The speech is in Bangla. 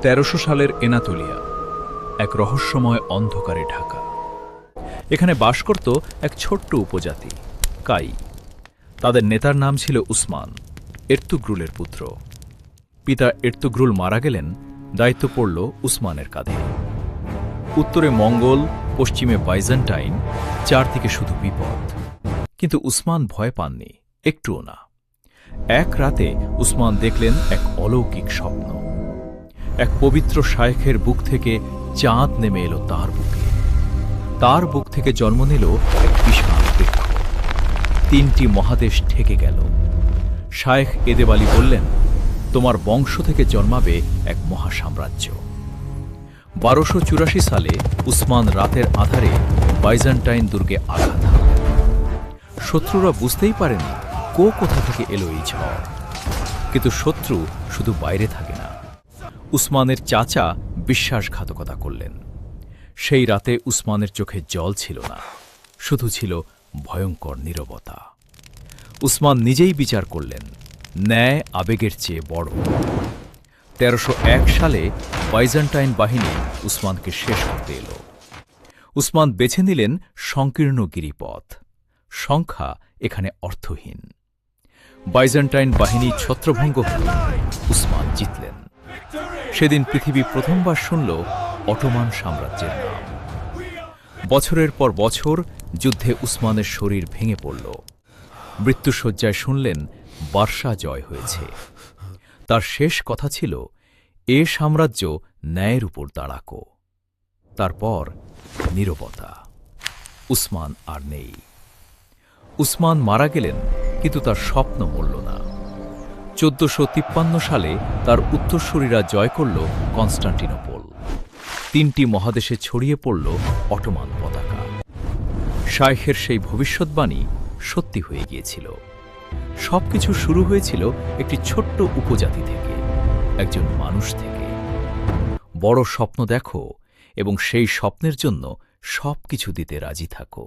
1300 সালের এনাতোলিয়া এক রহস্যময় অন্ধকারে ঢাকা। এখানে বাস করত এক ছোট্ট উপজাতি কাই। তাদের নেতার নাম ছিল উসমান, এর্তুগ্রুলের পুত্র। পিতা এর্তুগ্রুল মারা গেলেন, দায়িত্ব পড়ল উসমানের কাঁধে। উত্তরে মঙ্গল, পশ্চিমে বাইজেন্টাইন, চারদিকে শুধু বিপদ। কিন্তু উসমান ভয় পাননি, একটুও না। এক রাতে উসমান দেখলেন এক অলৌকিক স্বপ্ন। এক পবিত্র শায়েখের বুক থেকে চাঁদ নেমে এলো তার বুকে। তার বুক থেকে জন্ম নিল এক বিশাল বৃক্ষ। 3টি মহাদেশ ঠেকে গেল। শায়েখ এদেব আলী বললেন, তোমার বংশ থেকে জন্মাবে এক মহাসাম্রাজ্য। 1284 সালে উসমান রাতের আধারে বাইজেন্টাইন দুর্গে আঘাত হানে। শত্রুরা বুঝতেই পারেনি কোথা থেকে এলো এই ঝড়। কিন্তু শত্রু শুধু বাইরে থাকে না। উসমানের চাচা বিশ্বাসঘাতকতা করলেন। সেই রাতে উসমানের চোখে জল ছিল না, শুধু ছিল ভয়ঙ্কর নীরবতা। উসমান নিজেই বিচার করলেন, ন্যায় আবেগের চেয়ে বড়। 1301 সালে বাইজেন্টাইন বাহিনী উসমানকে শেষ করতে এল। উসমান বেছে নিলেন সংকীর্ণ গিরিপথ। সংখ্যা এখানে অর্থহীন। বাইজেন্টাইন বাহিনী ছত্রভঙ্গ হল, উসমান জিতলেন। সেদিন পৃথিবী প্রথমবার শুনল অটোমান সাম্রাজ্যের নাম। বছরের পর বছর যুদ্ধে উসমানের শরীর ভেঙে পড়ল। মৃত্যুশয্যায় শুনলেন বার্সা জয় হয়েছে। তার শেষ কথা ছিল, এ সাম্রাজ্য ন্যায়ের উপর দাঁড়াকো। তারপর নীরবতা। উসমান আর নেই। উসমান মারা গেলেন, কিন্তু তার স্বপ্ন মরল না। 1453 সালে তার উত্তরসূরিরা জয় করল কনস্টান্টিনোপল। 3টি মহাদেশে ছড়িয়ে পড়ল অটোমান পতাকা। শায়েখের সেই ভবিষ্যৎবাণী সত্যি হয়ে গিয়েছিল। সবকিছু শুরু হয়েছিল একটি ছোট্ট উপজাতি থেকে, একজন মানুষ থেকে। বড় স্বপ্ন দেখো এবং সেই স্বপ্নের জন্য সবকিছু দিতে রাজি থাকো।